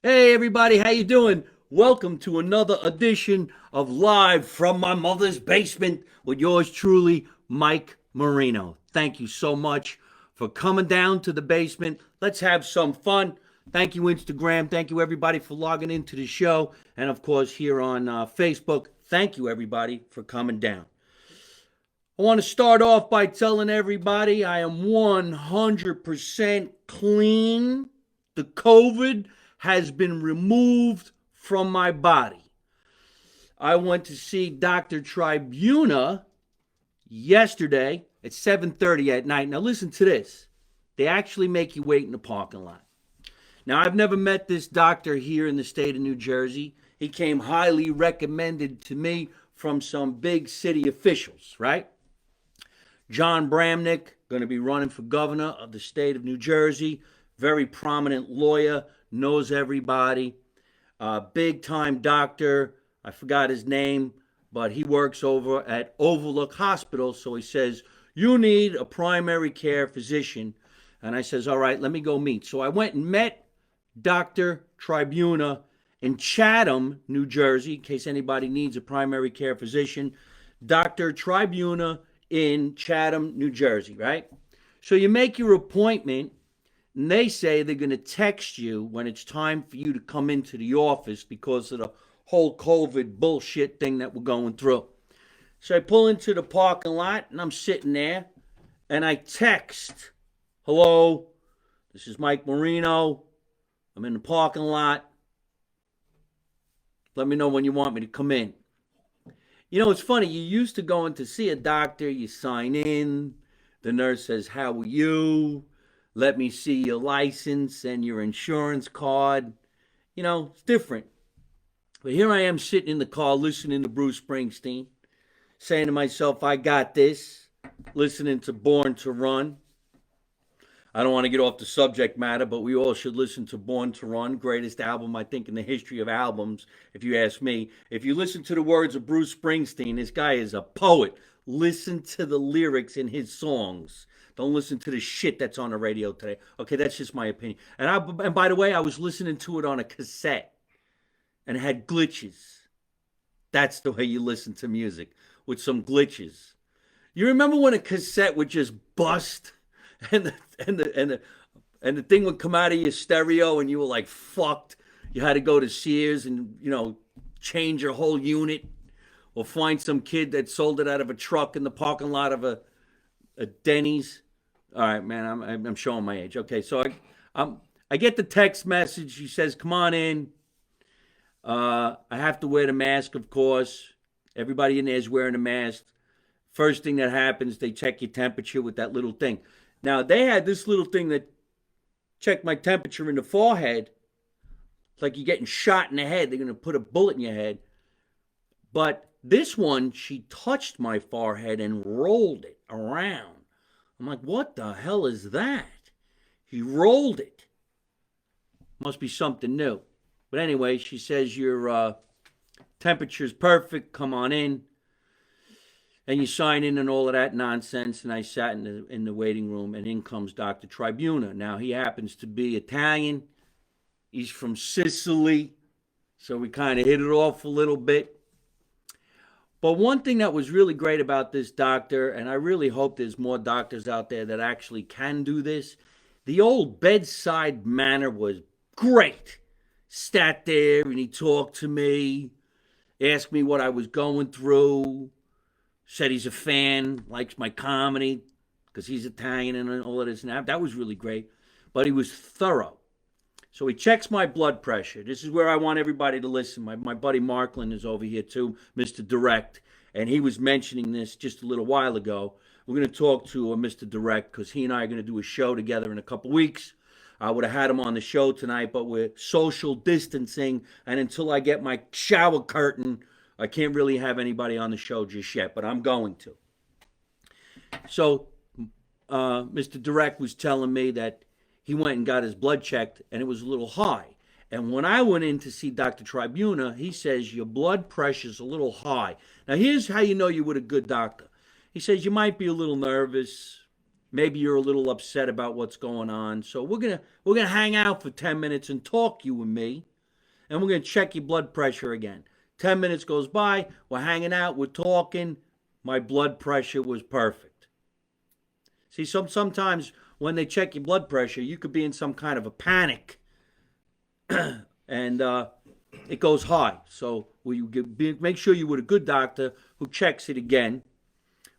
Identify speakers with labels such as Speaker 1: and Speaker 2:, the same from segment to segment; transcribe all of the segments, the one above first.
Speaker 1: Hey everybody, how you doing? Welcome to another edition of Live from My Mother's Basement with yours truly, Mike Marino. Thank you so much for coming down to the basement. Let's have some fun. Thank you, Instagram. Thank you, everybody, for logging into the show. And of course, here on Facebook, thank you, everybody, for coming down. I want to start off by telling everybody I am 100% clean. The COVID has been removed from my body. I went to see Dr. Tribuna yesterday at 7:30 at night. Now listen to this. They actually make you wait in the parking lot. Now I've never met this doctor here in the state of New Jersey. He came highly recommended to me from some big city officials, right? John Bramnick, going to be running for governor of the state of New Jersey. Very prominent lawyer, knows everybody. Big time doctor. I forgot his name, but he works over at Overlook Hospital. So he says, you need a primary care physician. And I says, all right, let me go meet. So I went and met Dr. Tribuna in Chatham, New Jersey, in case anybody needs a primary care physician. Dr. Tribuna in Chatham, New Jersey, right? So you make your appointment, and they say they're going to text you when it's time for you to come into the office because of the whole COVID bullshit thing that we're going through. So I pull into the parking lot, and I'm sitting there, and I text, hello, this is Mike Marino. I'm in the parking lot. Let me know when you want me to come in. You know, it's funny. You used to go in to see a doctor. You sign in. The nurse says, how are you? Let me see your license and your insurance card. You know, it's different. But here I am sitting in the car listening to Bruce Springsteen, saying to myself, I got this. Listening to Born to Run. I don't want to get off the subject matter, but we all should listen to Born to Run, greatest album, I think, in the history of albums, if you ask me. If you listen to the words of Bruce Springsteen, this guy is a poet. Listen to the lyrics in his songs. Don't listen to the shit that's on the radio today. Okay, that's just my opinion. And by the way, I was listening to it on a cassette, and it had glitches. That's the way you listen to music, with some glitches. You remember when a cassette would just bust? And the thing would come out of your stereo and you were like fucked. You had to go to Sears and change your whole unit, or find some kid that sold it out of a truck in the parking lot of a Denny's. All right, man, I'm showing my age. Okay, so I get the text message. She says, "Come on in." I have to wear the mask, of course. Everybody in there is wearing a mask. First thing that happens, they check your temperature with that little thing. Now, they had this little thing that checked my temperature in the forehead. It's like you're getting shot in the head. They're going to put a bullet in your head. But this one, she touched my forehead and rolled it around. I'm like, what the hell is that? She rolled it. Must be something new. But anyway, she says your temperature's perfect. Come on in. And you sign in and all of that nonsense. And I sat in the waiting room, and in comes Dr. Tribuna. Now, he happens to be Italian. He's from Sicily. So we kind of hit it off a little bit. But one thing that was really great about this doctor, and I really hope there's more doctors out there that actually can do this, the old bedside manner was great. Sat there and he talked to me, asked me what I was going through. Said he's a fan, likes my comedy because he's Italian and all of this and that. That was really great. But he was thorough. So he checks my blood pressure. This is where I want everybody to listen. My buddy Markland is over here too, Mr. Direct. And he was mentioning this just a little while ago. We're going to talk to Mr. Direct because he and I are going to do a show together in a couple weeks. I would have had him on the show tonight, but we're social distancing. And until I get my shower curtain, I can't really have anybody on the show just yet, but I'm going to. So Mr. Direct was telling me that he went and got his blood checked, and it was a little high. And when I went in to see Dr. Tribuna, he says, your blood pressure's a little high. Now, here's how you know you're with a good doctor. He says, you might be a little nervous. Maybe you're a little upset about what's going on. So we're gonna hang out for 10 minutes and talk, you and me. and we're going to check your blood pressure again. 10 minutes goes by, we're hanging out, we're talking. My blood pressure was perfect. See, sometimes when they check your blood pressure, you could be in some kind of a panic and it goes high. So make sure you're with a good doctor who checks it again.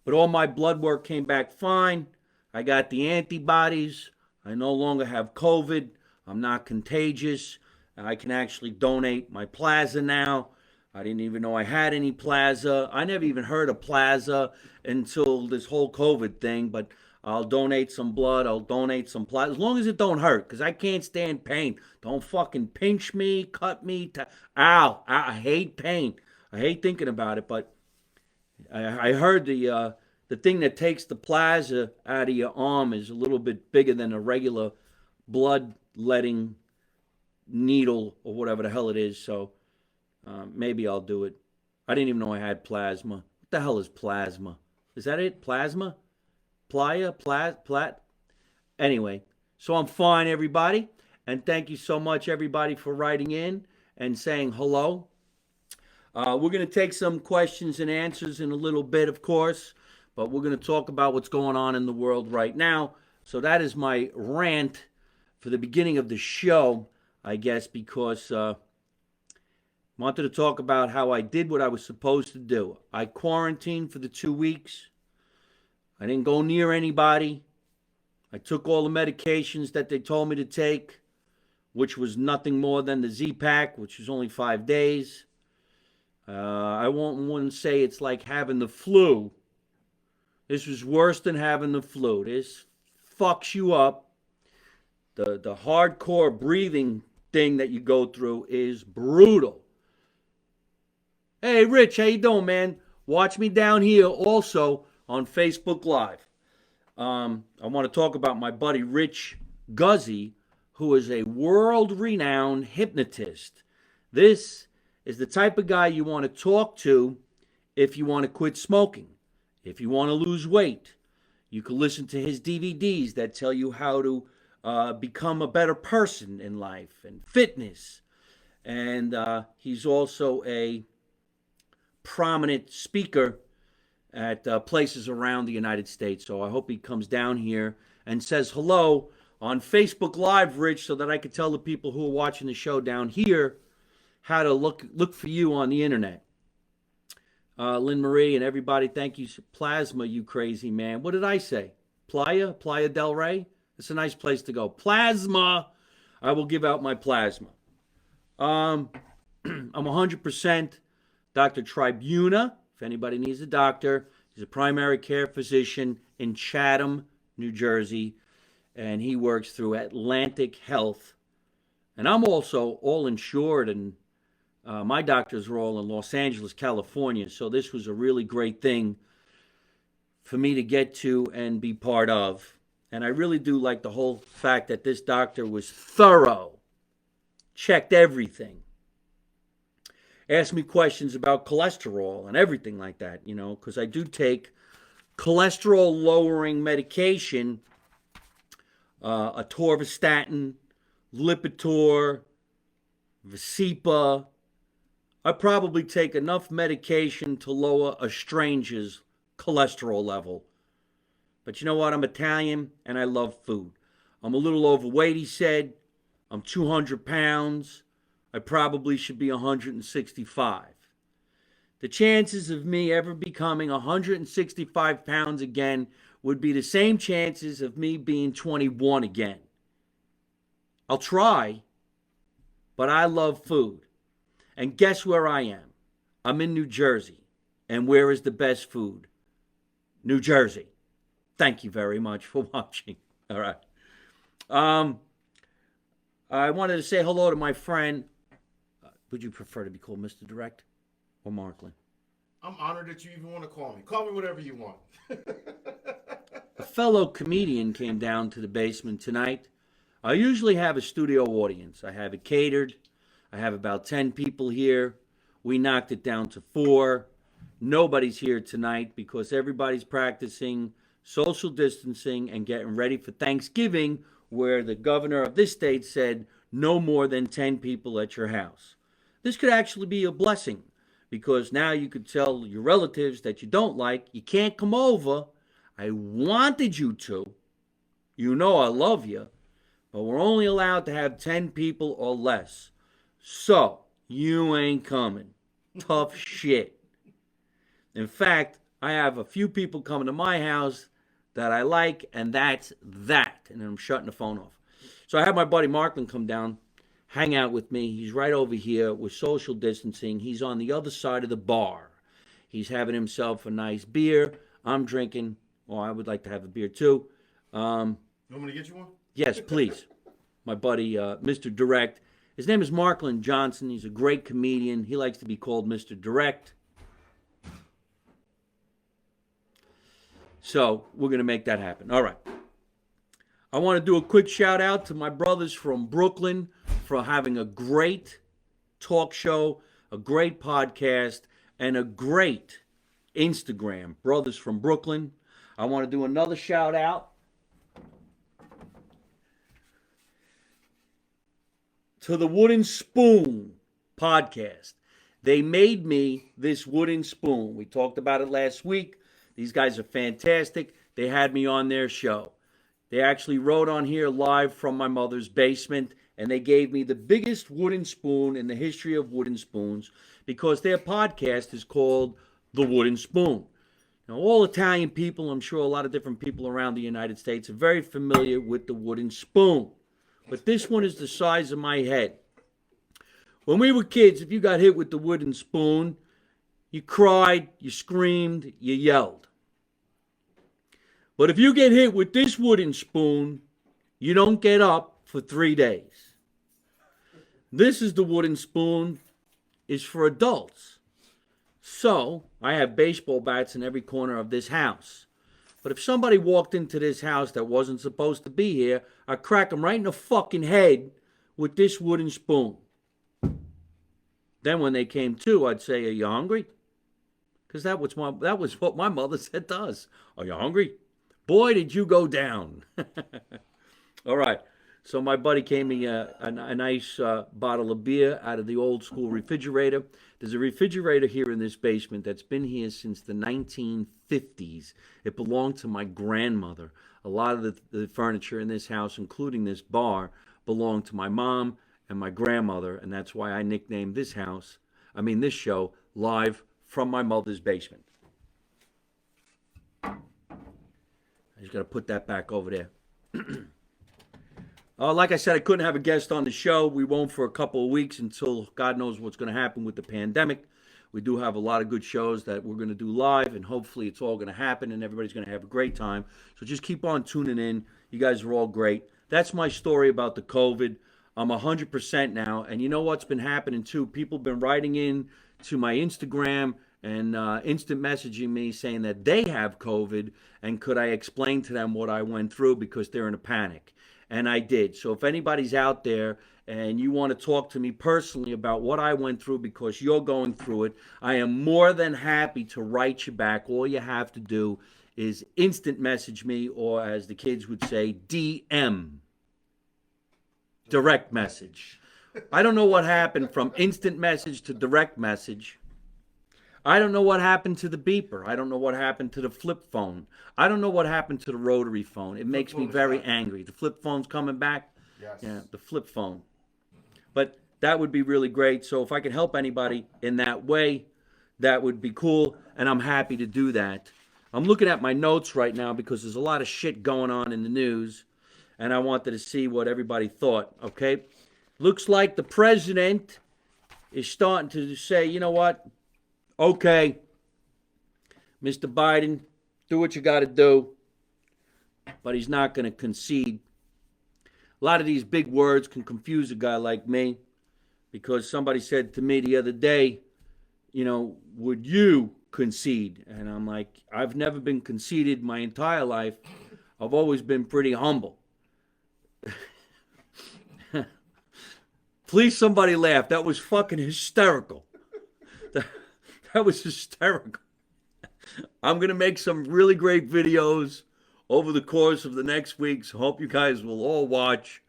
Speaker 1: But all my blood work came back fine. I got the antibodies. I no longer have COVID. I'm not contagious. I can actually donate my plasma now. I didn't even know I had any plasma. I never even heard of plasma until this whole COVID thing, but I'll donate some blood. I'll donate some plasma, as long as it don't hurt, because I can't stand pain. Don't fucking pinch me, cut me. Ow. I hate pain. I hate thinking about it, but I heard the thing that takes the plasma out of your arm is a little bit bigger than a regular blood-letting needle or whatever the hell it is, so maybe I'll do it. I didn't even know I had plasma. What the hell is plasma? Is that it? Plasma? Anyway, so I'm fine, everybody. And thank you so much, everybody, for writing in and saying hello. We're going to take some questions and answers in a little bit, of course. But we're going to talk about what's going on in the world right now. So that is my rant for the beginning of the show, I guess, because wanted to talk about how I did what I was supposed to do. I quarantined for the 2 weeks. I didn't go near anybody. I took all the medications that they told me to take, which was nothing more than the Z-Pack, which was only 5 days. I wouldn't say it's like having the flu. This was worse than having the flu. This fucks you up. The hardcore breathing thing that you go through is brutal. Hey, Rich, how you doing, man? Watch me down here also on Facebook Live. I want to talk about my buddy Rich Guzzi, who is a world-renowned hypnotist. This is the type of guy you want to talk to if you want to quit smoking, if you want to lose weight. You can listen to his DVDs that tell you how to become a better person in life and fitness. And he's also a prominent speaker at places around the United States. So I hope he comes down here and says hello on Facebook Live, Rich, so that I can tell the people who are watching the show down here how to look for you on the internet. Lynn Marie and everybody, thank you. Plasma, you crazy man. What did I say? Playa del Rey? It's a nice place to go. Plasma. I will give out my plasma. I'm 100% Dr. Tribuna. If anybody needs a doctor, he's a primary care physician in Chatham, New Jersey, and he works through Atlantic Health. And I'm also all insured, and my doctors are all in Los Angeles, California, so this was a really great thing for me to get to and be part of. And I really do like the whole fact that this doctor was thorough, checked everything, asked me questions about cholesterol and everything like that, you know, because I do take cholesterol-lowering medication, atorvastatin, Lipitor, Visipa. I probably take enough medication to lower a stranger's cholesterol level. But you know what? I'm Italian and I love food. I'm a little overweight, he said. I'm 200 pounds. I probably should be 165. The chances of me ever becoming 165 pounds again would be the same chances of me being 21 again. I'll try, but I love food. And guess where I am? I'm in New Jersey. And where is the best food? New Jersey. Thank you very much for watching. All right. I wanted to say hello to my friend. Would you prefer to be called Mr. Direct or Marklin?
Speaker 2: I'm honored that you even want to call me. Call me whatever you want.
Speaker 1: A fellow comedian came down to the basement tonight. I usually have a studio audience. I have it catered. I have about 10 people here. We knocked it down to 4. Nobody's here tonight because everybody's practicing social distancing and getting ready for Thanksgiving, where the governor of this state said no more than 10 people at your house. this could actually be a blessing because now you could tell your relatives that you don't like, you can't come over. I wanted you to. You know I love you, but we're only allowed to have 10 people or less. So, you ain't coming. Tough shit. In fact, I have a few people coming to my house that I like, and that's that. And then I'm shutting the phone off. So I had my buddy Marklin come down, hang out with me. He's right over here. We're social distancing. He's on the other side of the bar. He's having himself a nice beer. I'm drinking. Well, I would like to have a beer too.
Speaker 2: You want me to get you one?
Speaker 1: Yes, please. My buddy, Mr. Direct. His name is Marklin Johnson. He's a great comedian. He likes to be called Mr. Direct. So we're going to make that happen. All right. I want to do a quick shout out to my brothers from Brooklyn for having a great talk show, a great podcast, and a great Instagram. Brothers from Brooklyn. I want to do another shout out to the Wooden Spoon podcast. They made me this wooden spoon. We talked about it last week. These guys are fantastic. They had me on their show. They actually wrote on here live from my mother's basement, and they gave me the biggest wooden spoon in the history of wooden spoons because their podcast is called The Wooden Spoon. Now, all Italian people, I'm sure a lot of different people around the United States are very familiar with the wooden spoon. But this one is the size of my head. When we were kids, if you got hit with the wooden spoon, you cried, you screamed, you yelled. But if you get hit with this wooden spoon, you don't get up for 3 days. This is the wooden spoon. Is for adults. So, I have baseball bats in every corner of this house. But if somebody walked into this house that wasn't supposed to be here, I'd crack them right in the fucking head with this wooden spoon. Then when they came to, I'd say, "Are you hungry?" Because that was what my mother said to us. "Are you hungry? Boy, did you go down." All right. So my buddy gave me a nice bottle of beer out of the old school refrigerator. There's a refrigerator here in this basement that's been here since the 1950s. It belonged to my grandmother. A lot of the furniture in this house, including this bar, belonged to my mom and my grandmother, and that's why I nicknamed this show, Live from My Mother's Basement. I just got to put that back over there. Like I said, I couldn't have a guest on the show. We won't for a couple of weeks until God knows what's going to happen with the pandemic. We do have a lot of good shows that we're going to do live, and hopefully it's all going to happen and everybody's going to have a great time. So just keep on tuning in. You guys are all great. That's my story about the COVID. I'm 100% now, and you know what's been happening too? People have been writing in to my Instagram and instant messaging me saying that they have COVID, and could I explain to them what I went through because they're in a panic. And I did. So if anybody's out there and you want to talk to me personally about what I went through because you're going through it, I am more than happy to write you back. All you have to do is instant message me, or as the kids would say, DM. Direct message. I don't know what happened from instant message to direct message. I don't know what happened to the beeper. I don't know what happened to the flip phone. I don't know what happened to the rotary phone. It makes me very angry. The flip phone's coming back.
Speaker 2: Yes.
Speaker 1: Yeah, the flip phone. But that would be really great. So if I could help anybody in that way, that would be cool. And I'm happy to do that. I'm looking at my notes right now because there's a lot of shit going on in the news. And I wanted to see what everybody thought, okay? Looks like the president is starting to say, you know what? Okay, Mr. Biden, do what you got to do, but he's not going to concede. A lot of these big words can confuse a guy like me because somebody said to me the other day, you know, would you concede? And I'm like, I've never been conceited my entire life. I've always been pretty humble. Please, somebody laugh. That was fucking hysterical. That was hysterical. I'm going to make some really great videos over the course of the next weeks. Hope you guys will all watch.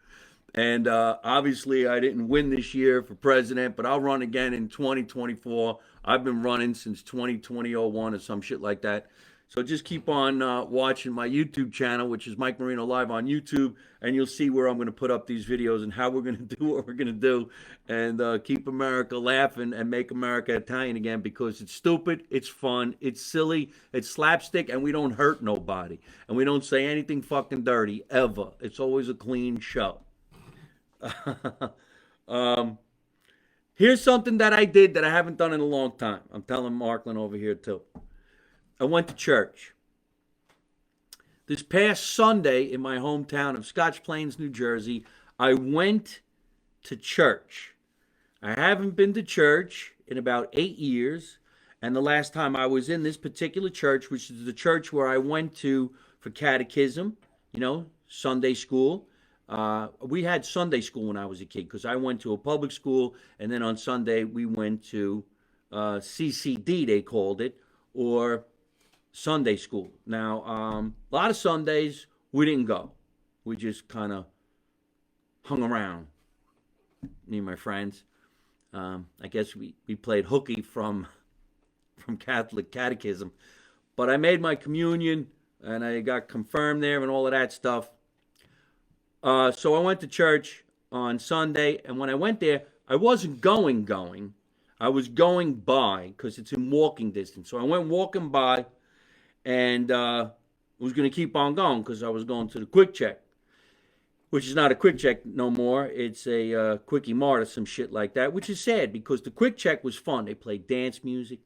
Speaker 1: And obviously, I didn't win this year for president, but I'll run again in 2024. I've been running since 2020-01 or some shit like that. So just keep on watching my YouTube channel, which is Mike Marino Live on YouTube, and you'll see where I'm going to put up these videos and how we're going to do what we're going to do and keep America laughing and make America Italian again, because it's stupid, it's fun, it's silly, it's slapstick, and we don't hurt nobody. And we don't say anything fucking dirty, ever. It's always a clean show. Here's something that I did that I haven't done in a long time. I'm telling Marklin over here too. I went to church. This past Sunday in my hometown of Scotch Plains, New Jersey, I went to church. I haven't been to church in about 8 years. And the last time I was in this particular church, which is the church where I went to for catechism, Sunday school. We had Sunday school when I was a kid because I went to a public school. And then on Sunday, we went to CCD, they called it, or Sunday school. Now, a lot of Sundays we didn't go. We just kind of hung around, me and my friends. I guess we played hooky from Catholic catechism. But I made my communion and I got confirmed there and all of that stuff. So I went to church on Sunday, and when I went there, I wasn't going. I was going by because it's in walking distance. So I went walking by, and was going to keep on going because I was going to the Quick Check, which is not a Quick Check no more. It's a Quickie Mart or some shit like that, which is sad because the Quick Check was fun. They played dance music.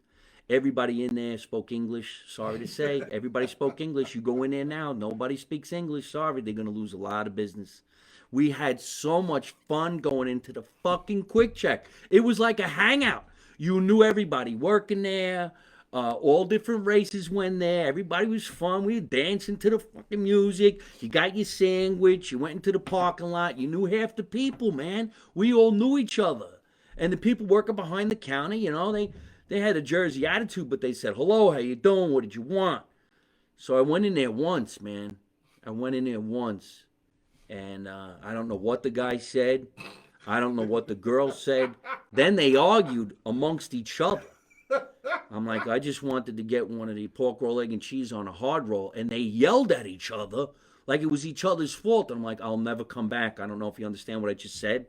Speaker 1: Everybody in there spoke English. Sorry to say, everybody spoke English. You go in there now, nobody speaks English. Sorry, they're going to lose a lot of business. We had so much fun going into the fucking Quick Check. It was like a hangout. You knew everybody working there. All different races went there. Everybody was fun. We were dancing to the fucking music. You got your sandwich. You went into the parking lot. You knew half the people, man. We all knew each other. And the people working behind the counter, they had a Jersey attitude, but they said, hello, how you doing? What did you want? So I went in there once, man. And I don't know what the guy said. I don't know what the girl said. Then they argued amongst each other. I'm like, I just wanted to get one of the pork roll, egg, and cheese on a hard roll. And they yelled at each other like it was each other's fault. And I'm like, I'll never come back. I don't know if you understand what I just said.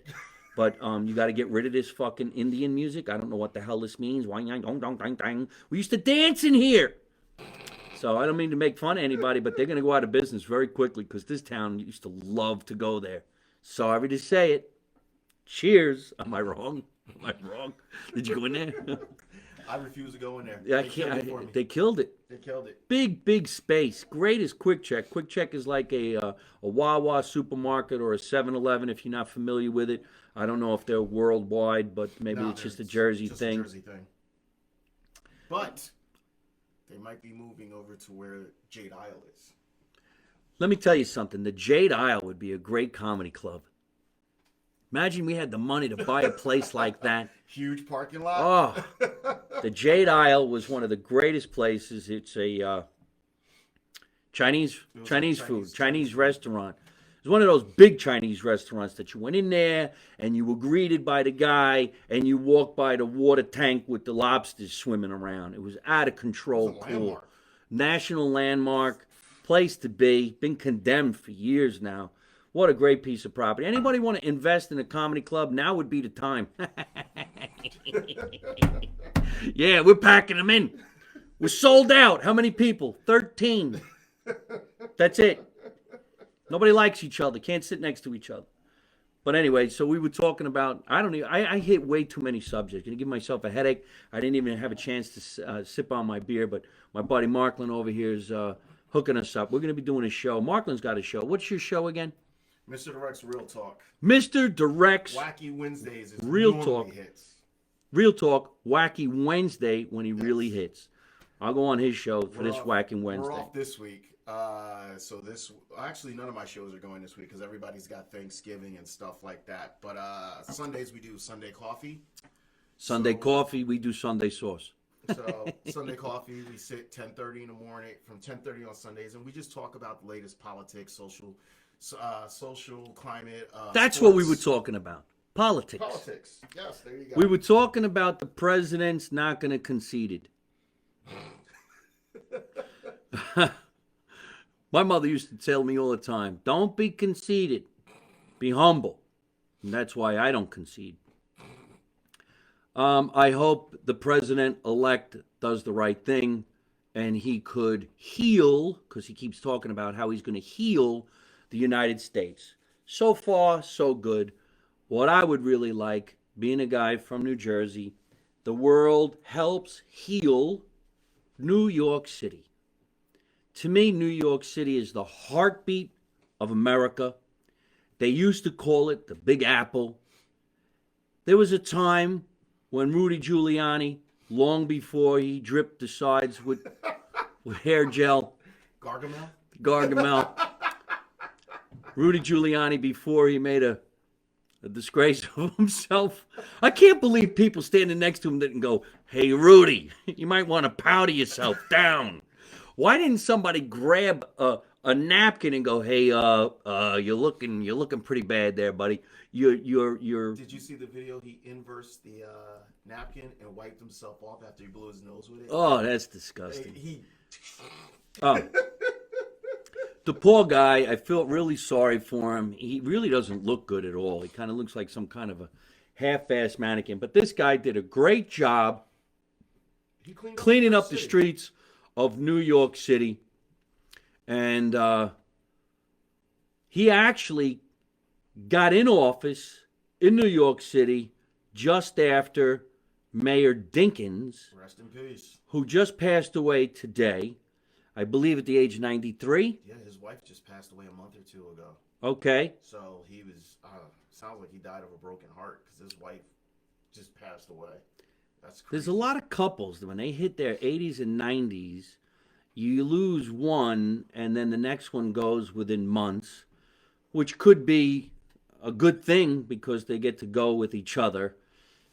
Speaker 1: But you got to get rid of this fucking Indian music. I don't know what the hell this means. We used to dance in here. So I don't mean to make fun of anybody, but they're going to go out of business very quickly because this town used to love to go there. Sorry to say it. Cheers. Am I wrong? Did you go in there?
Speaker 2: I refuse to go in there.
Speaker 1: They killed it.
Speaker 2: They killed it.
Speaker 1: Big space. Great as Quick Check. Quick Check is like a Wawa supermarket or a 7-Eleven if you're not familiar with it. I don't know if they're worldwide, but maybe it's just a Jersey thing.
Speaker 2: A Jersey thing. But they might be moving over to where Jade Isle is.
Speaker 1: Let me tell you something. The Jade Isle would be a great comedy club. Imagine we had the money to buy a place like that.
Speaker 2: Huge parking lot.
Speaker 1: Oh, the Jade Isle was one of the greatest places. It's a Chinese restaurant. It was one of those big Chinese restaurants that you went in there and you were greeted by the guy and you walked by the water tank with the lobsters swimming around. It was out of control. Cool. National landmark, place to be. Been condemned for years now. What a great piece of property. Anybody want to invest in a comedy club? Now would be the time. Yeah, we're packing them in. We're sold out. How many people? 13. That's it. Nobody likes each other. Can't sit next to each other. But anyway, so we were talking about, I hit way too many subjects. Gonna give myself a headache. I didn't even have a chance to sip on my beer, but my buddy Marklin over here is hooking us up. We're going to be doing a show. Marklin's got a show. What's your show again?
Speaker 2: Mr. Direct's Real Talk.
Speaker 1: Mr. Direct's
Speaker 2: Wacky Wednesdays is
Speaker 1: Real Talk.
Speaker 2: Hits.
Speaker 1: Real Talk, Wacky Wednesday when he really hits. I'll go on his show for this Wacky Wednesday.
Speaker 2: We're off this week. Actually, none of my shows are going this week because everybody's got Thanksgiving and stuff like that. But Sundays we do Sunday Coffee.
Speaker 1: Coffee, we do Sunday Sauce.
Speaker 2: So Sunday Coffee, we sit 10:30 in the morning from 10:30 on Sundays, and we just talk about the latest politics, social social climate.
Speaker 1: That's
Speaker 2: sports.
Speaker 1: what we were talking about. Politics.
Speaker 2: Politics. Yes, there you go.
Speaker 1: We were talking about the president's not going to concede it. My mother used to tell me all the time, don't be conceited, be humble. And that's why I don't concede. I hope the president-elect does the right thing and he could heal, because he keeps talking about how he's going to heal the United States. So far, so good. What I would really like, being a guy from New Jersey, the world helps heal New York City. To me, New York City is the heartbeat of America. They used to call it the Big Apple. There was a time when Rudy Giuliani, long before he dripped the sides with hair gel, Gargamel. Rudy Giuliani, before he made a disgrace of himself. I can't believe people standing next to him didn't go, hey, Rudy, you might want to powder yourself down. Why didn't somebody grab a napkin and go, hey, you're looking pretty bad there, buddy. You're.
Speaker 2: Did you see the video? He inversed the napkin and wiped himself off after he blew his nose with it.
Speaker 1: Oh, that's disgusting. Oh. The poor guy, I felt really sorry for him. He really doesn't look good at all. He kind of looks like some kind of a half-assed mannequin. But this guy did a great job cleaning up the streets of New York City. And he actually got in office in New York City just after Mayor Dinkins,
Speaker 2: rest in peace,
Speaker 1: who just passed away today, I believe at the age of 93.
Speaker 2: Yeah, his wife just passed away a month or two ago.
Speaker 1: Okay.
Speaker 2: So he was, sounds like he died of a broken heart because his wife just passed away. That's crazy.
Speaker 1: There's a lot of couples that when they hit their 80s and 90s, you lose one and then the next one goes within months, which could be a good thing because they get to go with each other.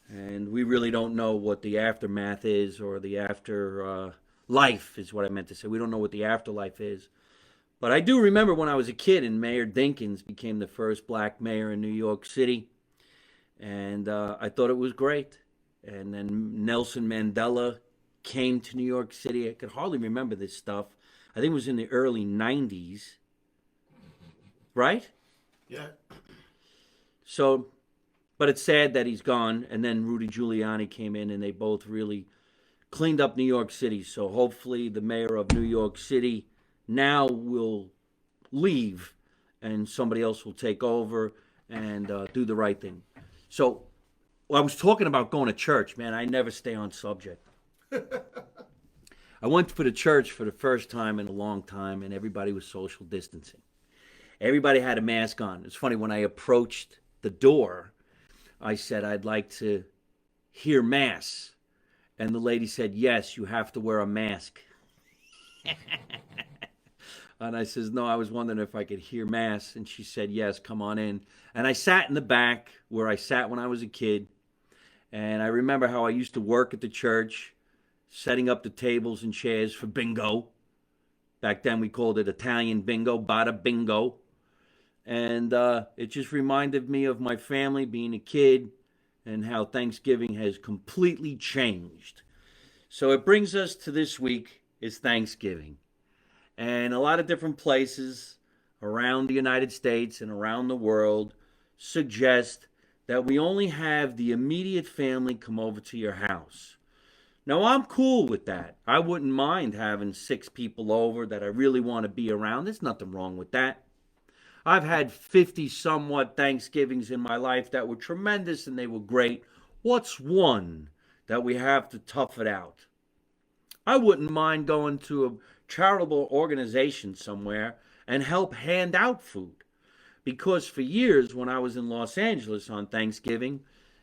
Speaker 1: And we really don't know what the aftermath is or the after life is what I meant to say. We don't know what the afterlife is. But I do remember when I was a kid and Mayor Dinkins became the first black mayor in New York City. And I thought it was great. And then Nelson Mandela came to New York City. I could hardly remember this stuff. I think it was in the early 90s. Right?
Speaker 2: Yeah.
Speaker 1: So, but it's sad that he's gone. And then Rudy Giuliani came in and they both really cleaned up New York City. So hopefully the mayor of New York City now will leave and somebody else will take over and do the right thing. So I was talking about going to church. Man, I never stay on subject. I went for the church for the first time in a long time and everybody was social distancing. Everybody had a mask on. It's funny, when I approached the door, I said, I'd like to hear Mass. And the lady said, yes, you have to wear a mask. And I says, no, I was wondering if I could hear Mass. And she said, yes, come on in. And I sat in the back where I sat when I was a kid. And I remember how I used to work at the church, setting up the tables and chairs for bingo. Back then we called it Italian bingo, bada bingo. And it just reminded me of my family being a kid and how Thanksgiving has completely changed. So it brings us to this week is Thanksgiving. And a lot of different places around the United States and around the world suggest that we only have the immediate family come over to your house. Now, I'm cool with that. I wouldn't mind having 6 people over that I really want to be around. There's nothing wrong with that. I've had 50 somewhat Thanksgivings in my life that were tremendous and they were great. What's one that we have to tough it out? I wouldn't mind going to a charitable organization somewhere and help hand out food. Because for years when I was in Los Angeles on Thanksgiving,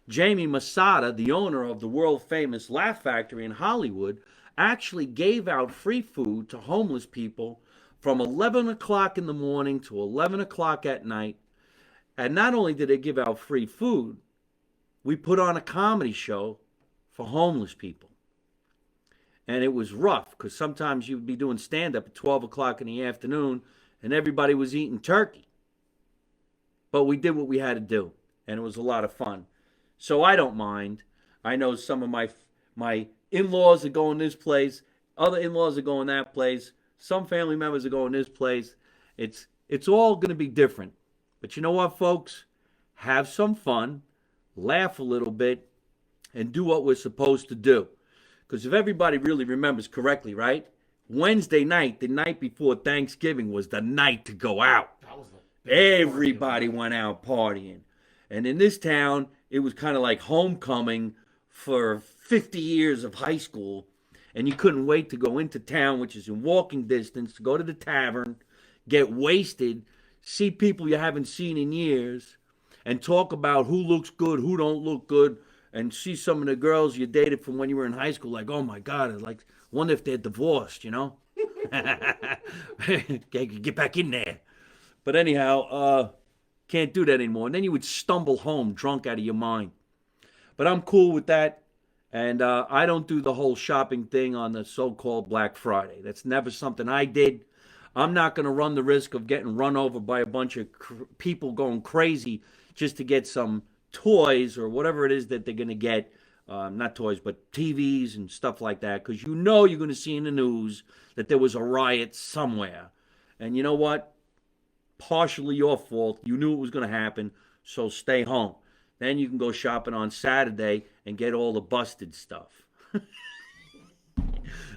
Speaker 1: Jamie Masada, the owner of the world-famous Laugh Factory in Hollywood, actually gave out free food to homeless people from 11 o'clock in the morning to 11 o'clock at night. And not only did they give out free food, we put on a comedy show for homeless people. And it was rough because sometimes you'd be doing stand-up at 12 o'clock in the afternoon and everybody was eating turkey. but we did what we had to do, and it was a lot of fun. So I don't mind. I know some of my in-laws are going this place, other in-laws are going that place, some family members are going this place. It's all going to be different. But you know what, folks? Have some fun, laugh a little bit, and do what we're supposed to do. Because if everybody really remembers correctly, right? Wednesday night, the night before Thanksgiving, was the night to go out.
Speaker 2: That was the biggest
Speaker 1: Everybody
Speaker 2: party
Speaker 1: went out partying. And in this town, it was kind of like homecoming for 50 years of high school. And you couldn't wait to go into town, which is in walking distance, to go to the tavern, get wasted, see people you haven't seen in years, and talk about who looks good, who don't look good, and see some of the girls you dated from when you were in high school, like, oh my God, I like wonder if they're divorced, you know? Get back in there. But anyhow, can't do that anymore. And then you would stumble home drunk out of your mind. But I'm cool with that. And I don't do the whole shopping thing on the so-called Black Friday. That's never something I did. I'm not going to run the risk of getting run over by a bunch of people going crazy just to get some toys or whatever it is that they're going to get. Not toys, but TVs and stuff like that. Because you know you're going to see in the news that there was a riot somewhere. And you know what? Partially your fault. You knew it was going to happen, so stay home. Then you can go shopping on Saturday and get all the busted stuff.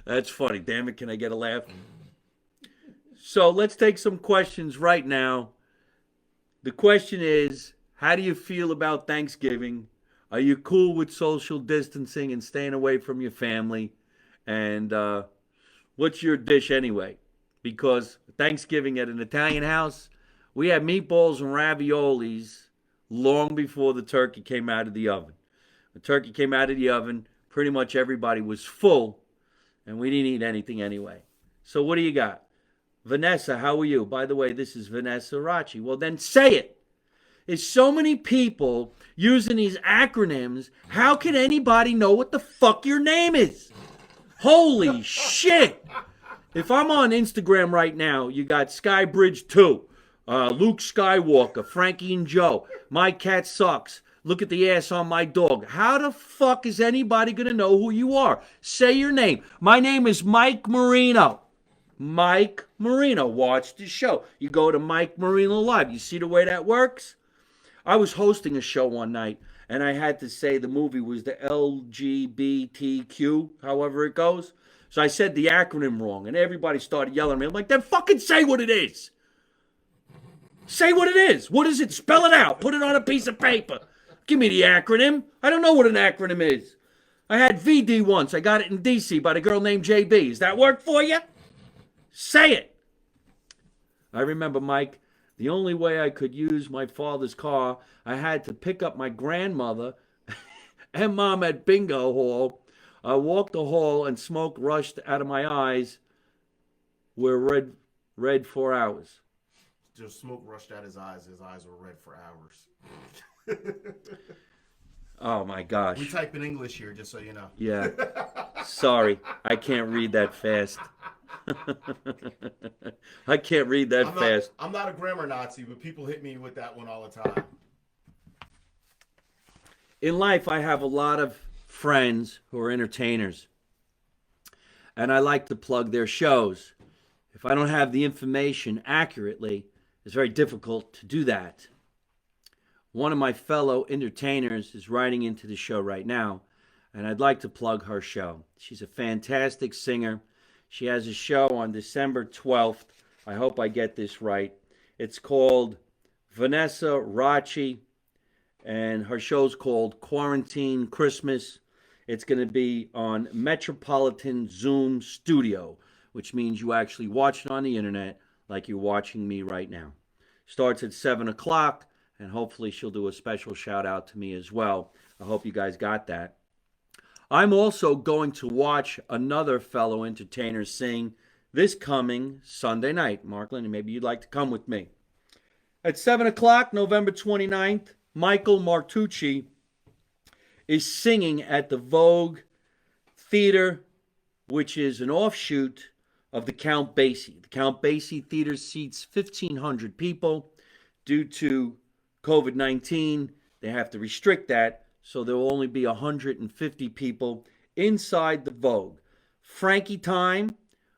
Speaker 1: That's funny. Damn it, can I get a laugh? So let's take some questions right now. The question is, how do you feel about Thanksgiving? Are you cool with social distancing and staying away from your family? And what's your dish anyway? Because Thanksgiving at an Italian house, we had meatballs and raviolis long before the turkey came out of the oven. The turkey came out of the oven, pretty much everybody was full, and we didn't eat anything anyway. So what do you got? Vanessa, how are you? By the way, this is Vanessa Racci. Well, then say it. There's so many people using these acronyms. How can anybody know what the fuck your name is? Holy shit. If I'm on Instagram right now, you got Skybridge 2, Luke Skywalker, Frankie and Joe, My Cat Sucks, Look at the Ass on My Dog. How the fuck is anybody going to know who you are? Say your name. My name is Mike Marino. Mike Marino. Watch the show. You go to Mike Marino Live. You see the way that works? I was hosting a show one night, and I had to say the movie was the LGBTQ, however it goes. So I said the acronym wrong, and everybody started yelling at me. I'm like, then fucking say what it is. Say what it is. What is it? Spell it out. Put it on a piece of paper. Give me the acronym. I don't know what an acronym is. I had VD once. I got it in DC by a girl named JB. Does that work for you? Say it. I remember, Mike, the only way I could use my father's car, I had to pick up my grandmother and mom at bingo hall. I walked the hall and smoke rushed out of my eyes. We're red for hours.
Speaker 2: Just smoke rushed out his eyes. His eyes were red for hours.
Speaker 1: Oh my gosh.
Speaker 2: We type in English here, just so you know.
Speaker 1: Yeah. Sorry, I can't read that fast. I can't read that fast.
Speaker 2: I'm not a grammar Nazi, but people hit me with that one all the time.
Speaker 1: In life, I have a lot of friends who are entertainers, and I like to plug their shows. If I don't have the information accurately, it's very difficult to do that. One of my fellow entertainers is writing into the show right now, and I'd like to plug her show. She's a fantastic singer. She has a show on December 12th. I hope I get this right. It's called Vanessa Racci, and her show's called Quarantine Christmas. It's going to be on Metropolitan Zoom Studio, which means you actually watch it on the internet like you're watching me right now. Starts at 7 o'clock, and hopefully she'll do a special shout out to me as well. I hope you guys got that. I'm also going to watch another fellow entertainer sing this coming Sunday night. Markland, and maybe you'd like to come with me. At 7 o'clock, November 29th, Michael Martucci is singing at the Vogue Theater, which is an offshoot of the Count Basie. The Count Basie Theater seats 1,500 people. Due to COVID-19, they have to restrict that, so there will only be 150 people inside the Vogue. Frankie Time,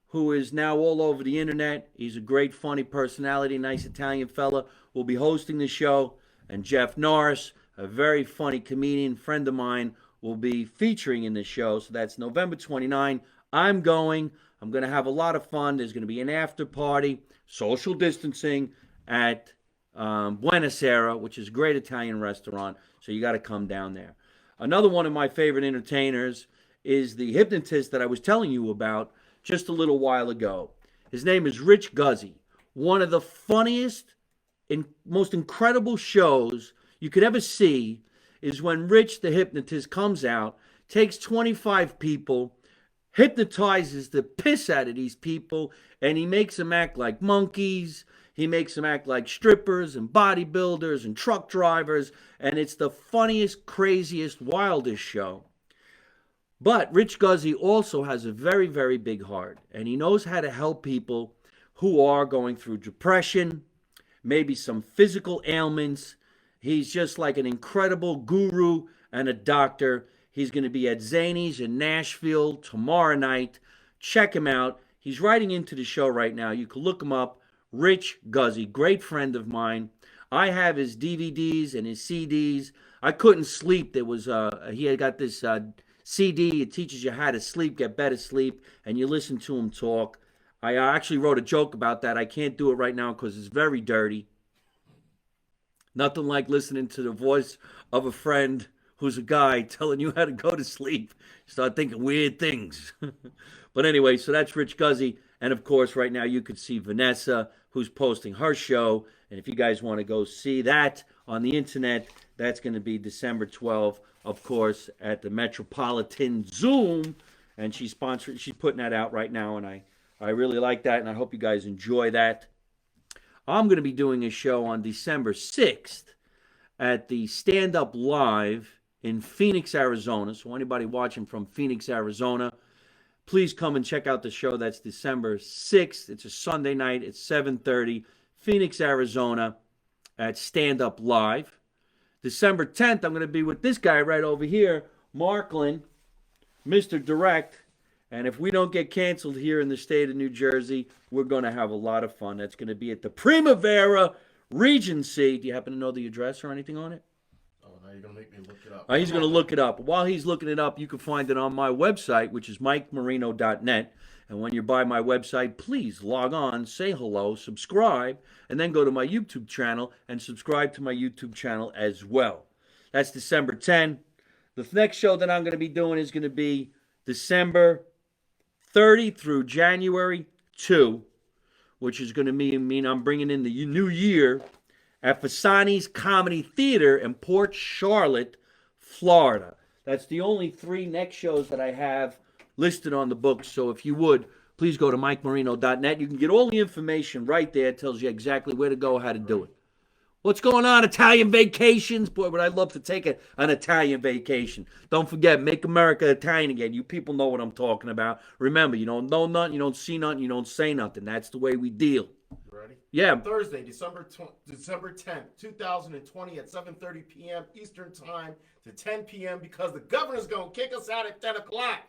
Speaker 1: who is now all over the internet, he's a great, funny personality, nice Italian fella, will be hosting the show. And Jeff Norris, a very funny comedian, friend of mine, will be featuring in the show. So that's November 29. I'm going. I'm going to have a lot of fun. There's going to be an after party, social distancing at Buenos Aires, which is a great Italian restaurant. So you got to come down there. Another one of my favorite entertainers is the hypnotist that I was telling you about just a little while ago. His name is Rich Guzzi. One of the funniest and most incredible shows you could ever see is when Rich the hypnotist comes out, takes 25 people, hypnotizes the piss out of these people, and he makes them act like monkeys. He makes them act like strippers and bodybuilders and truck drivers, and it's the funniest, craziest, wildest show. But Rich Guzzi also has a very, very big heart, and he knows how to help people who are going through depression, maybe some physical ailments. He's just like an incredible guru and a doctor. He's going to be at Zany's in Nashville tomorrow night. Check him out. He's writing into the show right now. You can look him up. Rich Guzzi, great friend of mine. I have his DVDs and his CDs. I couldn't sleep. There was he had got this CD. It teaches you how to sleep, get better sleep, and you listen to him talk. I actually wrote a joke about that. I can't do it right now because it's very dirty. Nothing like listening to the voice of a friend who's a guy telling you how to go to sleep. You start thinking weird things. But anyway, so that's Rich Guzzi. And of course, right now you could see Vanessa, who's posting her show. And if you guys want to go see that on the internet, that's going to be December 12th, of course, at the Metropolitan Zoom. And she's putting that out right now. And I really like that. And I hope you guys enjoy that. I'm going to be doing a show on December 6th at the Stand Up Live in Phoenix, Arizona. So anybody watching from Phoenix, Arizona, please come and check out the show. That's December 6th. It's a Sunday night. It's 7:30, Phoenix, Arizona at Stand Up Live. December 10th, I'm going to be with this guy right over here, Marklin, Mr. Direct. And if we don't get canceled here in the state of New Jersey, we're going to have a lot of fun. That's going to be at the Primavera Regency. Do you happen to know the address or anything on it?
Speaker 2: Oh, now you're going to make me look it up.
Speaker 1: He's going to look it up. While he's looking it up, you can find it on my website, which is MikeMarino.net. And when you're by my website, please log on, say hello, subscribe, and then go to my YouTube channel and subscribe to my YouTube channel as well. That's December 10. The next show that I'm going to be doing is going to be December 30 through January 2, which is going to mean I'm bringing in the new year at Fasani's Comedy Theater in Port Charlotte, Florida. That's the only 3 next shows that I have listed on the books. So if you would, please go to MikeMarino.net. You can get all the information right there. It tells you exactly where to go, how to do it. What's going on? Italian vacations? Boy, would I love to take an Italian vacation. Don't forget, make America Italian again. You people know what I'm talking about. Remember, you don't know nothing, you don't see nothing, you don't say nothing. That's the way we deal.
Speaker 2: Ready?
Speaker 1: Yeah.
Speaker 2: Thursday, December 10th, 2020 at 7:30 p.m. Eastern Time to 10 p.m. because the governor's going to kick us out at 10 o'clock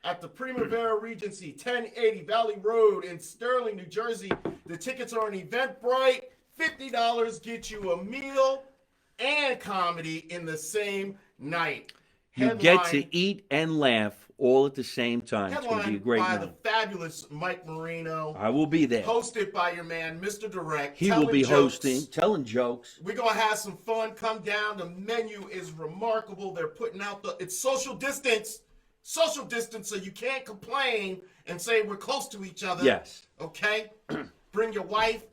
Speaker 2: at the Primavera Regency, 1080 Valley Road in Sterling, New Jersey. The tickets are on Eventbrite. $50 gets you a meal and comedy in the same night.
Speaker 1: You get to eat and laugh all at the same time. It's going to be a great
Speaker 2: by
Speaker 1: night.
Speaker 2: the fabulous Mike Marino.
Speaker 1: I will be there.
Speaker 2: Hosted by your man, Mr. Direct.
Speaker 1: He will be hosting, telling jokes.
Speaker 2: We're going to have some fun. Come down. The menu is remarkable. They're putting out it's social distance. Social distance, so you can't complain and say we're close to each other.
Speaker 1: Yes.
Speaker 2: Okay? Bring your wife.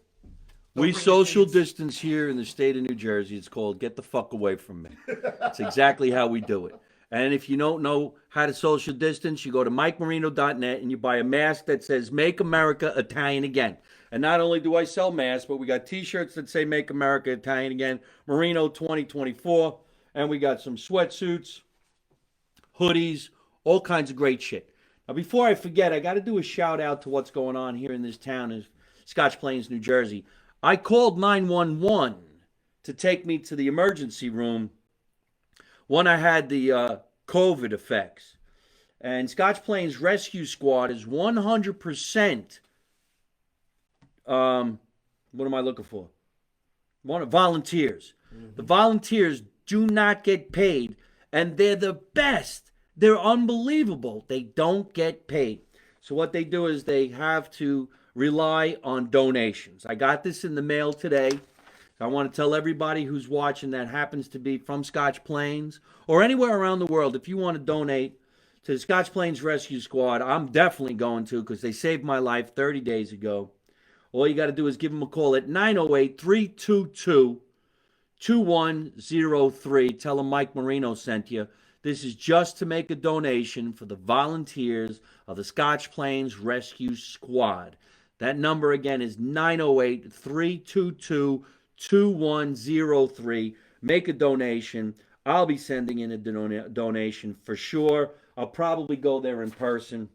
Speaker 1: We social distance here in the state of New Jersey. It's called Get the Fuck Away From Me. It's exactly how we do it. And if you don't know how to social distance, you go to MikeMarino.net and you buy a mask that says Make America Italian Again. And not only do I sell masks, but we got t-shirts that say Make America Italian Again, Marino 2024. And we got some sweatsuits, hoodies, all kinds of great shit. Now, before I forget, I got to do a shout out to what's going on here in this town of Scotch Plains, New Jersey. I called 911 to take me to the emergency room when I had the COVID effects. And Scotch Plains Rescue Squad is 100%. What am I looking for? Volunteers. Mm-hmm. The volunteers do not get paid, and they're the best. They're unbelievable. They don't get paid. So what they do is they have to rely on donations. I got this in the mail today. I want to tell everybody who's watching that happens to be from Scotch Plains or anywhere around the world, if you want to donate to the Scotch Plains Rescue Squad, I'm definitely going to, because they saved my life 30 days ago. All you got to do is give them a call at 908-322-2103. Tell them Mike Marino sent you. This is just to make a donation for the volunteers of the Scotch Plains Rescue Squad. That number again is 908-322-2103. Make a donation. I'll be sending in a donation for sure. I'll probably go there in person.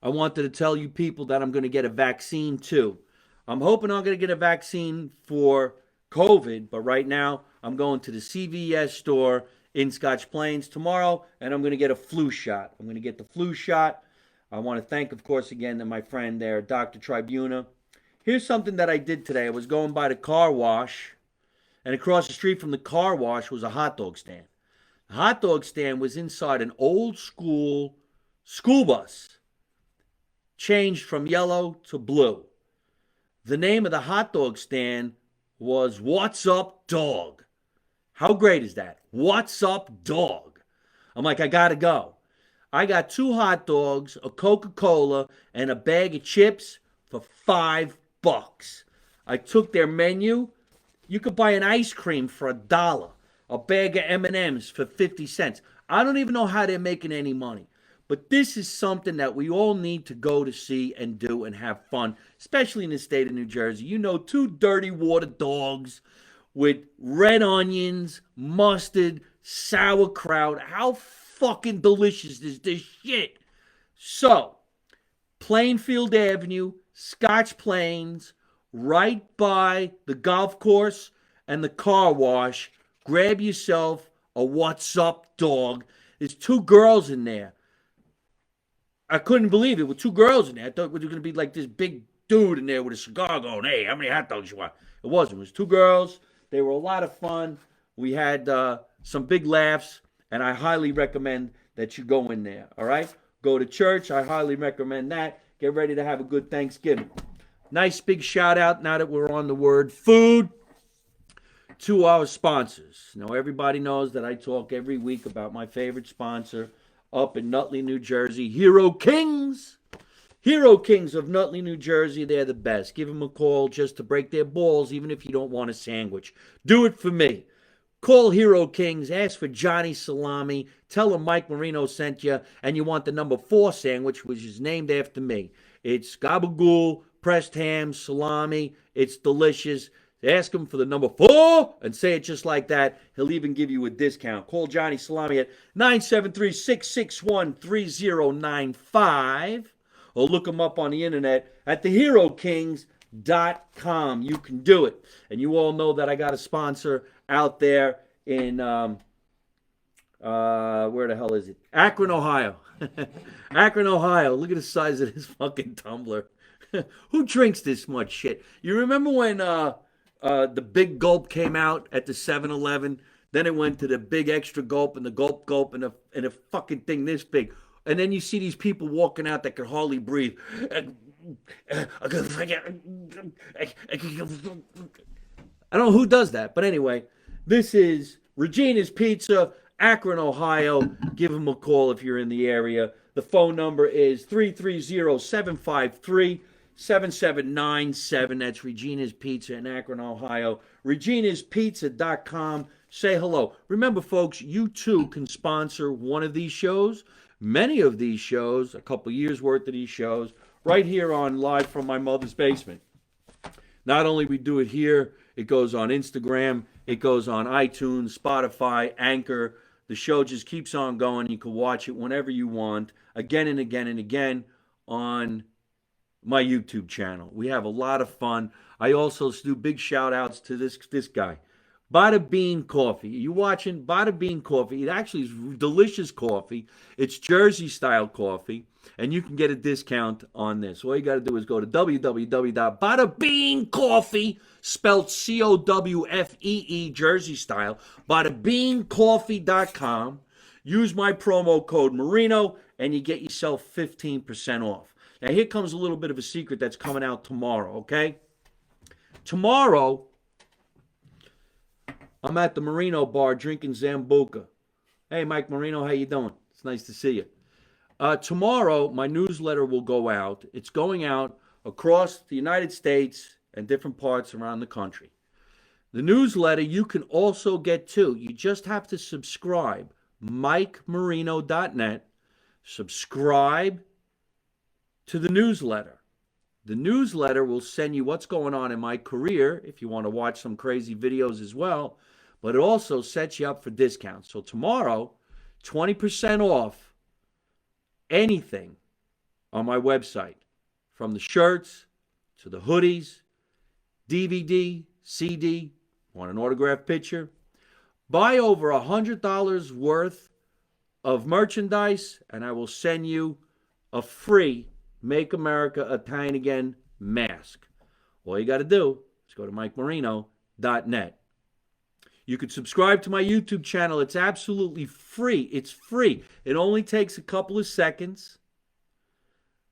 Speaker 1: I wanted to tell you people that I'm going to get a vaccine too. I'm hoping I'm going to get a vaccine for COVID, but right now I'm going to the CVS store in Scotch Plains tomorrow, and I'm going to get a flu shot. I'm going to get the flu shot. I want to thank, of course, again, my friend there, Dr. Tribuna. Here's something that I did today. I was going by the car wash, and across the street from the car wash was a hot dog stand. The hot dog stand was inside an old school bus, changed from yellow to blue. The name of the hot dog stand was What's Up Dog. How great is that? What's Up Dog? I'm like, I gotta go. I got 2 hot dogs, a Coca-Cola, and a bag of chips for $5. I took their menu. You could buy an ice cream for $1, a bag of M&Ms for 50 cents. I don't even know how they're making any money. But this is something that we all need to go to see and do and have fun, especially in the state of New Jersey. You know, 2 dirty water dogs with red onions, mustard, sauerkraut. How fucking delicious is this shit? So, Plainfield Avenue, Scotch Plains, right by the golf course and the car wash. Grab yourself a What's Up Dog. There's 2 girls in there. I couldn't believe it with 2 girls in there. I thought it was going to be like this big dude in there with a cigar going, hey, how many hot dogs you want? It wasn't. It was 2 girls. They were a lot of fun. We had some big laughs, and I highly recommend that you go in there, all right? Go to church. I highly recommend that. Get ready to have a good Thanksgiving. Nice big shout out, now that we're on the word food, to our sponsors. Now, everybody knows that I talk every week about my favorite sponsor up in Nutley, New Jersey, Hero Kings. Hero Kings of Nutley, New Jersey, they're the best. Give them a call just to break their balls, even if you don't want a sandwich. Do it for me. Call Hero Kings, ask for Johnny Salami, tell them Mike Marino sent you, and you want the number 4 sandwich, which is named after me. It's gabagool, pressed ham, salami. It's delicious. Ask him for the number 4 and say it just like that. He'll even give you a discount. Call Johnny Salami at 973-661-3095 or look him up on the internet at theherokings.com. You can do it. And you all know that I got a sponsor out there in, where the hell is it? Akron, Ohio. Akron, Ohio. Look at the size of this fucking tumbler. Who drinks this much shit? You remember when the big gulp came out at the 7-Eleven? Then it went to the big extra gulp and the gulp and a fucking thing this big. And then you see these people walking out that can hardly breathe. I don't know who does that, but anyway, this is Regina's Pizza, Akron, Ohio. Give them a call if you're in the area. The phone number is 330-753-7797. That's Regina's Pizza in Akron, Ohio. Regina'sPizza.com. Say hello. Remember, folks, you too can sponsor one of these shows, many of these shows, a couple years worth of these shows, right here on Live from My Mother's Basement. Not only we do it here, it goes on Instagram, it goes on iTunes, Spotify, Anchor. The show just keeps on going. You can watch it whenever you want, again and again and again on my YouTube channel. We have a lot of fun. I also do big shout outs to this guy. Bada Bean Coffee. You watching Bada Bean Coffee? It actually is delicious coffee. It's Jersey style coffee, and you can get a discount on this. All you got to do is go to www.badabeancoffee, spelled COWFEE, Jersey style, badabeancoffee.com. Use my promo code Marino, and you get yourself 15% off. Now, here comes a little bit of a secret that's coming out tomorrow, okay? Tomorrow, I'm at the Marino bar drinking Zambuca. Hey, Mike Marino, how you doing? It's nice to see you. Tomorrow, my newsletter will go out. It's going out across the United States and different parts around the country. The newsletter you can also get too. You just have to subscribe. MikeMarino.net. Subscribe to the newsletter. The newsletter will send you what's going on in my career if you want to watch some crazy videos as well. But it also sets you up for discounts. So tomorrow, 20% off anything on my website. From the shirts to the hoodies, DVD, CD, want an autographed picture. Buy over $100 worth of merchandise and I will send you a free Make America Italian Again mask. All you got to do is go to MikeMarino.net. You could subscribe to my YouTube channel. It's absolutely free. It's free. It only takes a couple of seconds.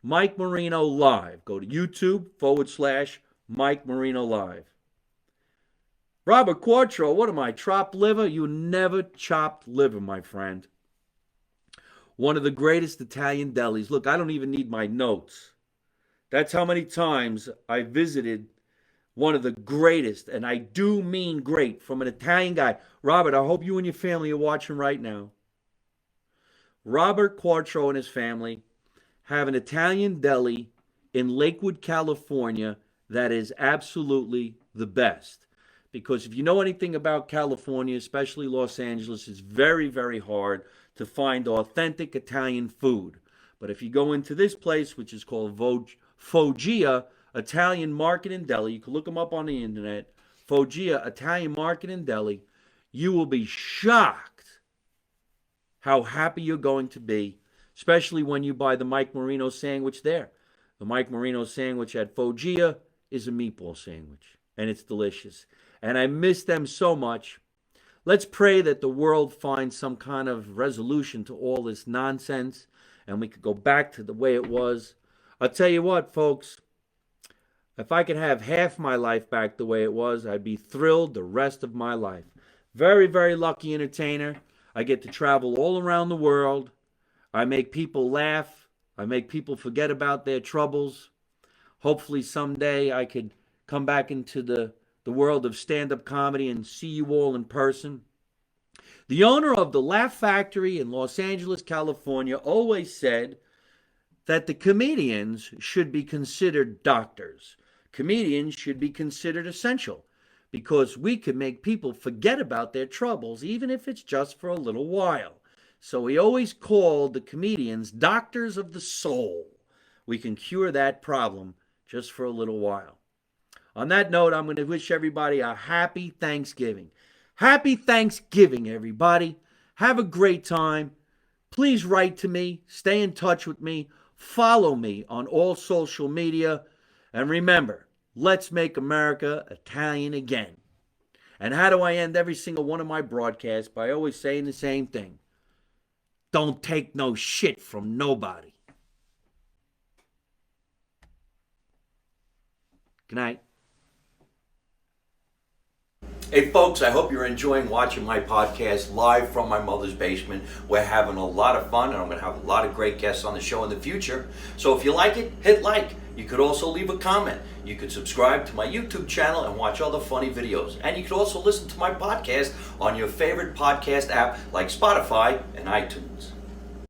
Speaker 1: Mike Marino Live. Go to YouTube/Mike Marino Live. Robert Quattro, what am I, chopped liver? You never chopped liver, my friend. One of the greatest Italian delis. Look, I don't even need my notes. That's how many times I visited one of the greatest, and I do mean great, from an Italian guy. Robert, I hope you and your family are watching right now. Robert Quattro and his family have an Italian deli in Lakewood, California that is absolutely the best. Because if you know anything about California, especially Los Angeles, it's very, very hard to find authentic Italian food. But if you go into this place, which is called Foggia Italian Market and Deli, you can look them up on the internet, Foggia Italian Market and Deli, you will be shocked how happy you're going to be, especially when you buy the Mike Marino sandwich there. The Mike Marino sandwich at Foggia is a meatball sandwich, and it's delicious. And I miss them so much. Let's pray that the world finds some kind of resolution to all this nonsense, and we could go back to the way it was. I'll tell you what, folks. If I could have half my life back the way it was, I'd be thrilled the rest of my life. Very, very lucky entertainer. I get to travel all around the world. I make people laugh. I make people forget about their troubles. Hopefully someday I could come back into the world of stand-up comedy and see you all in person. The owner of the Laugh Factory in Los Angeles, California, always said that the comedians should be considered doctors. Comedians should be considered essential because we can make people forget about their troubles, even if it's just for a little while. So he always called the comedians doctors of the soul. We can cure that problem just for a little while. On that note, I'm going to wish everybody a happy Thanksgiving. Happy Thanksgiving, everybody. Have a great time. Please write to me. Stay in touch with me. Follow me on all social media. And remember, let's make America Italian again. And how do I end every single one of my broadcasts? By always saying the same thing. Don't take no shit from nobody. Good night. Hey folks, I hope you're enjoying watching my podcast live from my mother's basement. We're having a lot of fun, and I'm going to have a lot of great guests on the show in the future. So if you like it, hit like. You could also leave a comment. You could subscribe to my YouTube channel and watch other funny videos. And you could also listen to my podcast on your favorite podcast app like Spotify and iTunes.